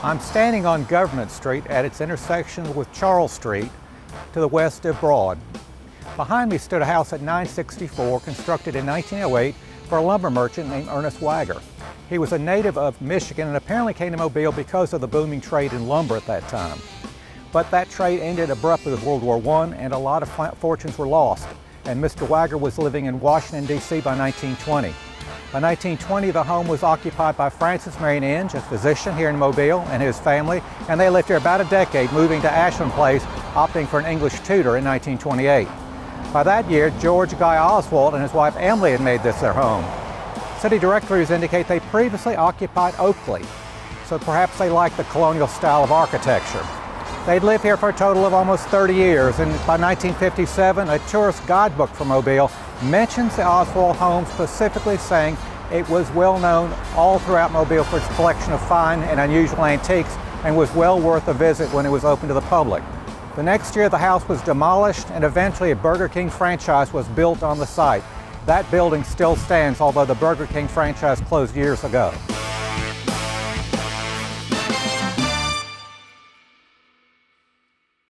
I'm standing on Government Street at its intersection with Charles Street to the west of Broad. Behind me stood a house at 964 constructed in 1908 for a lumber merchant named Ernest Wagar. He was a native of Michigan and apparently came to Mobile because of the booming trade in lumber at that time. But that trade ended abruptly with World War I and a lot of fortunes were lost. And Mr. Wagar was living in Washington, D.C. by 1920. By 1920, the home was occupied by Francis Wagar-Inge, a physician here in Mobile, and his family, and they lived here about a decade, moving to Ashland Place, opting for an English tutor in 1928. By that year, George Guy Oswald and his wife Emily had made this their home. City directories indicate they previously occupied Oakley, so perhaps they liked the colonial style of architecture. They'd lived here for a total of almost 30 years, and by 1957, a tourist guidebook for Mobile mentions the Oswald home, specifically saying it was well known all throughout Mobile for its collection of fine and unusual antiques and was well worth a visit when it was open to the public. The next year, the house was demolished and eventually a Burger King franchise was built on the site. That building still stands, although the Burger King franchise closed years ago.